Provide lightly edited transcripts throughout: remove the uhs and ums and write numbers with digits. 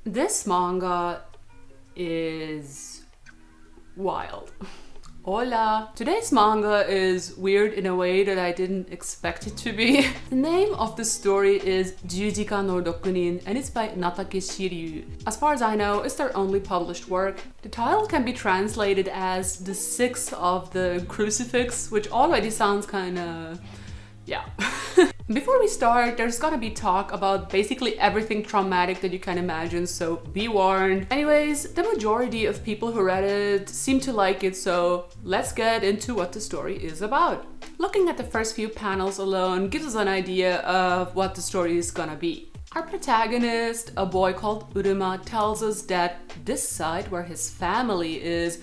This manga is wild. Hola! Today's manga is weird in a way that I didn't expect it to be. The name of the story is Juujika no rokunin and it's by Natake Shiryu. As far as I know, it's their only published work. The title can be translated as the sixth of the crucifix, which already sounds kinda... yeah. Before we start, there's gonna be talk about basically everything traumatic that you can imagine, so be warned. Anyways, the majority of people who read it seem to like it, so let's get into what the story is about. Looking at the first few panels alone gives us an idea of what the story is gonna be. Our protagonist, a boy called Uruma, tells us that this side where his family is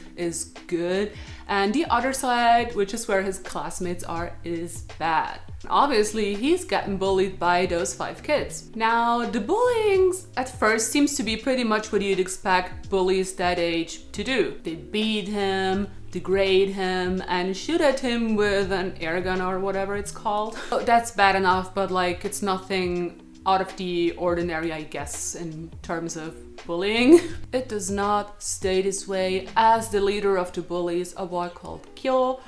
good, and the other side, which is where his classmates are, is bad. Obviously, he's getting bullied by those 5 kids. Now, the bullying at first seems to be pretty much what you'd expect bullies that age to do. They beat him, degrade him, and shoot at him with an air gun or whatever it's called. That's bad enough, but like, it's nothing out of the ordinary, I guess, in terms of bullying. It does not stay this way, as the leader of the bullies, a boy called Kyo,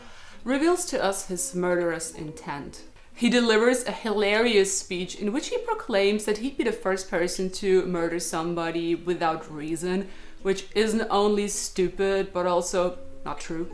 reveals to us his murderous intent. He delivers a hilarious speech in which he proclaims that he'd be the first person to murder somebody without reason, which isn't only stupid, but also not true.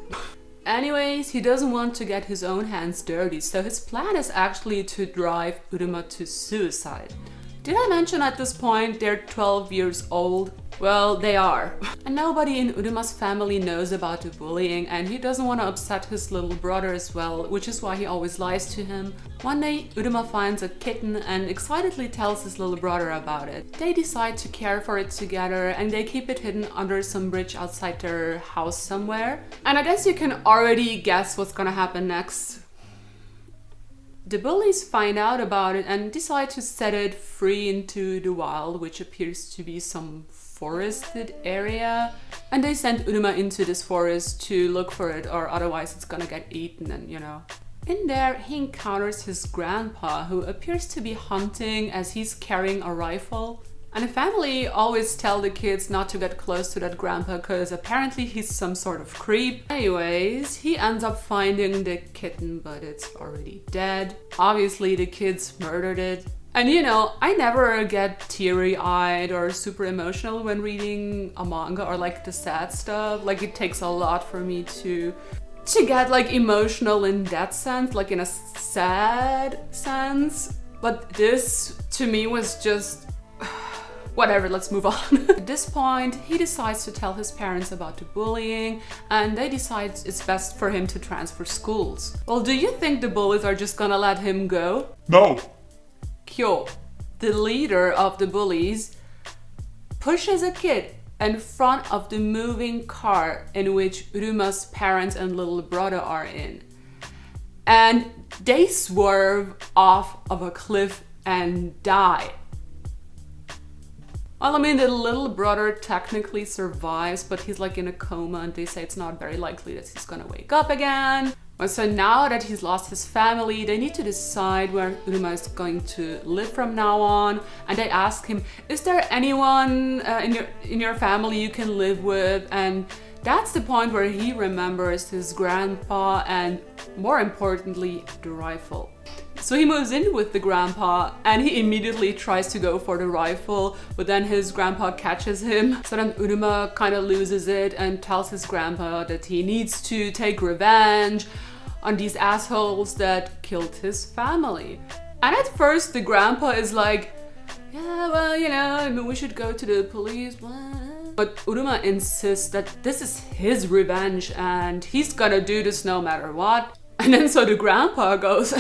Anyways, he doesn't want to get his own hands dirty, so his plan is actually to drive Uruma to suicide. Did I mention at this point they're 12 years old? Well, they are. And nobody in Uruma's family knows about the bullying, and he doesn't want to upset his little brother as well, which is why he always lies to him. One day, Uruma finds a kitten and excitedly tells his little brother about it. They decide to care for it together, and they keep it hidden under some bridge outside their house somewhere. And I guess you can already guess what's gonna happen next. The bullies find out about it and decide to set it free into the wild, which appears to be some forested area. And they send Uruma into this forest to look for it, or otherwise it's gonna get eaten, and you know. In there, he encounters his grandpa, who appears to be hunting as he's carrying a rifle. And the family always tell the kids not to get close to that grandpa because apparently he's some sort of creep. Anyways, he ends up finding the kitten, but it's already dead. Obviously, the kids murdered it. And you know, I never get teary-eyed or super emotional when reading a manga or like the sad stuff. Like, it takes a lot for me to get like emotional in that sense, like in a sad sense. But this to me was just whatever, let's move on. At this point, he decides to tell his parents about the bullying, and they decide it's best for him to transfer schools. Well, do you think the bullies are just gonna let him go? No! Kyo, the leader of the bullies, pushes a kid in front of the moving car in which Uruma's parents and little brother are in. And they swerve off of a cliff and die. Well, I mean, the little brother technically survives, but he's like in a coma, and they say it's not very likely that he's gonna wake up again. So now that he's lost his family, they need to decide where Uruma is going to live from now on. And they ask him, is there anyone in your family you can live with? And that's the point where he remembers his grandpa and, more importantly, the rifle. So he moves in with the grandpa and he immediately tries to go for the rifle, but then his grandpa catches him. So then Uruma kind of loses it and tells his grandpa that he needs to take revenge on these assholes that killed his family. And at first the grandpa is like, yeah, well, you know, we should go to the police. But Uruma insists that this is his revenge and he's gonna do this no matter what. And then so the grandpa goes,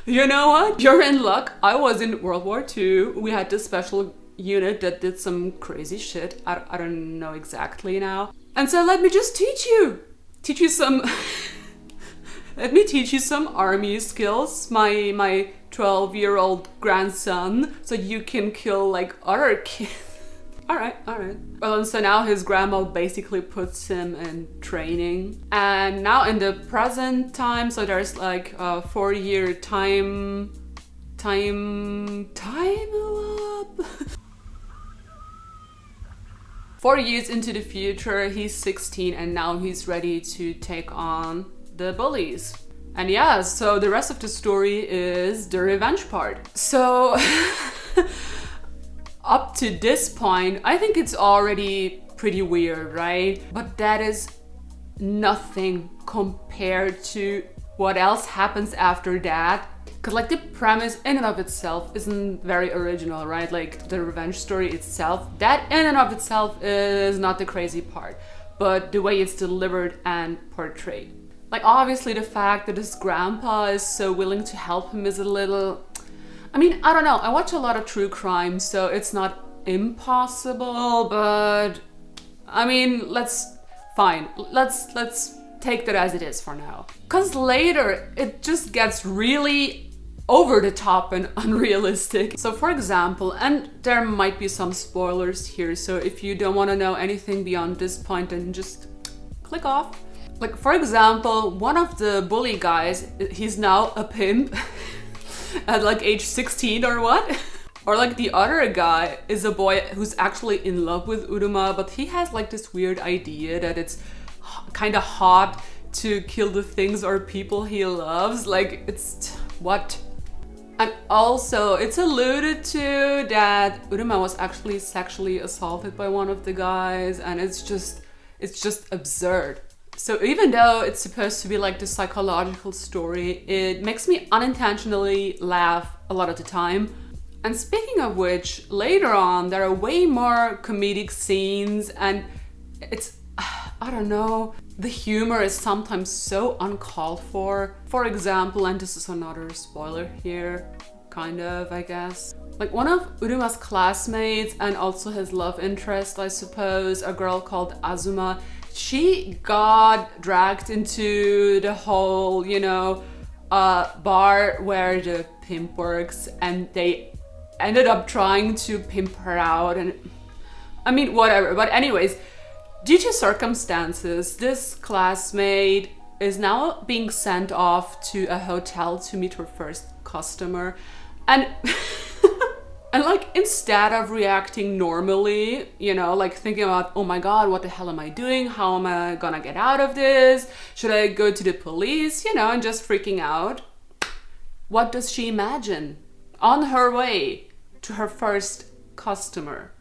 you know what? You're in luck. I was in World War II. We had this special unit that did some crazy shit. I don't know exactly now. And so let me just teach you some let me teach you some army skills, my 12-year-old grandson, so you can kill like other kids. All right. Well, and so now his grandma basically puts him in training. And now in the present time, so there's like a 4-year time up. 4 years into the future, he's 16 and now he's ready to take on the bullies. And yeah, so the rest of the story is the revenge part. So up to this point, I think it's already pretty weird, right? But that is nothing compared to what else happens after that. Because like the premise in and of itself isn't very original, right? Like the revenge story itself, that in and of itself is not the crazy part, but the way it's delivered and portrayed. Like obviously the fact that his grandpa is so willing to help him is a little, I mean, I don't know. I watch a lot of true crime, so it's not impossible, but I mean, let's take that as it is for now. Cause later it just gets really over the top and unrealistic. So for example, and there might be some spoilers here, so if you don't want to know anything beyond this point, then just click off. Like for example, one of the bully guys, he's now a pimp at like age 16 or what? Or like the other guy is a boy who's actually in love with Uruma, but he has like this weird idea that it's kind of hot to kill the things or people he loves. Like it's what? And also it's alluded to that Uruma was actually sexually assaulted by one of the guys, and it's just absurd. So even though it's supposed to be like the psychological story, it makes me unintentionally laugh a lot of the time. And speaking of which, later on there are way more comedic scenes, and it's, I don't know, the humor is sometimes so uncalled for. For example, and this is another spoiler here, kind of, I guess. Like one of Uruma's classmates and also his love interest, I suppose, a girl called Azuma, she got dragged into the whole, you know, bar where the pimp works, and they ended up trying to pimp her out, and I mean, whatever. But anyways, due to circumstances, this classmate is now being sent off to a hotel to meet her first customer, and and like instead of reacting normally, you know, like thinking about, oh my god, what the hell am I doing? How am I gonna get out of this? Should I go to the police? You know, and just freaking out. What does she imagine? On her way to her first customer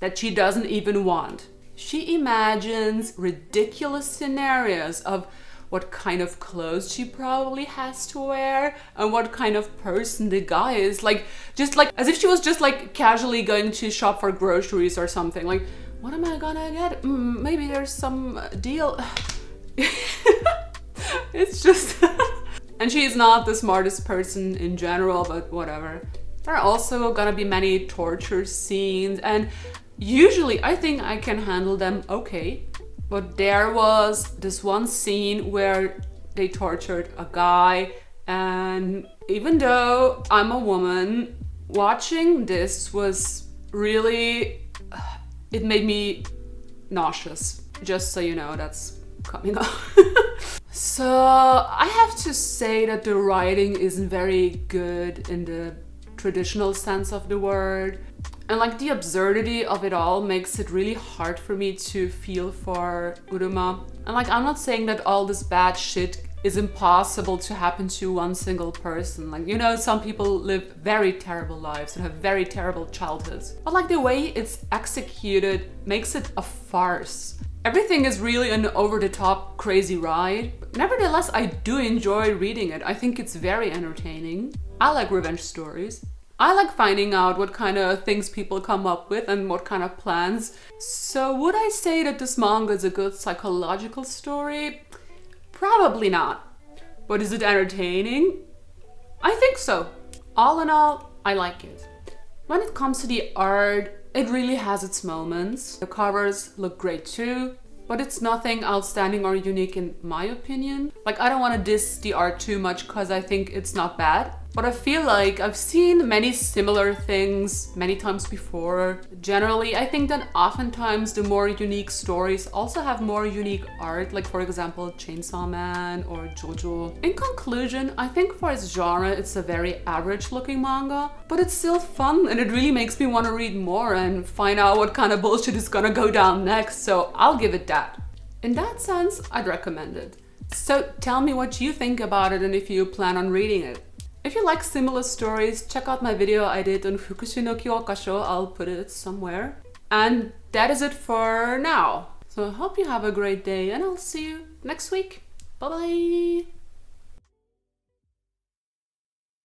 that she doesn't even want, she imagines ridiculous scenarios of what kind of clothes she probably has to wear and what kind of person the guy is. Like, just like as if she was just like casually going to shop for groceries or something. Like, what am I gonna get? Maybe there's some deal. It's just and she's not the smartest person in general, but whatever. There are also gonna be many torture scenes, and usually I think I can handle them okay. But there was this one scene where they tortured a guy, and even though I'm a woman, watching this was really, it made me nauseous. Just so you know, that's coming up. So I have to say that the writing isn't very good in the traditional sense of the word. And like the absurdity of it all makes it really hard for me to feel for Uruma. And like, I'm not saying that all this bad shit is impossible to happen to one single person. Like, you know, some people live very terrible lives and have very terrible childhoods. But like the way it's executed makes it a farce. Everything is really an over-the-top crazy ride. But nevertheless, I do enjoy reading it. I think it's very entertaining. I like revenge stories. I like finding out what kind of things people come up with and what kind of plans. So would I say that this manga is a good psychological story? Probably not. But is it entertaining? I think so. All in all, I like it. When it comes to the art, it really has its moments. The covers look great too, but it's nothing outstanding or unique in my opinion. Like, I don't want to diss the art too much because I think it's not bad. But I feel like I've seen many similar things many times before. Generally, I think that oftentimes the more unique stories also have more unique art, like for example Chainsaw Man or JoJo. In conclusion, I think for its genre it's a very average looking manga, but it's still fun and it really makes me want to read more and find out what kind of bullshit is gonna go down next, so I'll give it that. In that sense, I'd recommend it. So tell me what you think about it and if you plan on reading it. If you like similar stories, check out my video I did on Fukushi no Kyokasho, I'll put it somewhere. And that is it for now. So I hope you have a great day and I'll see you next week. Bye bye!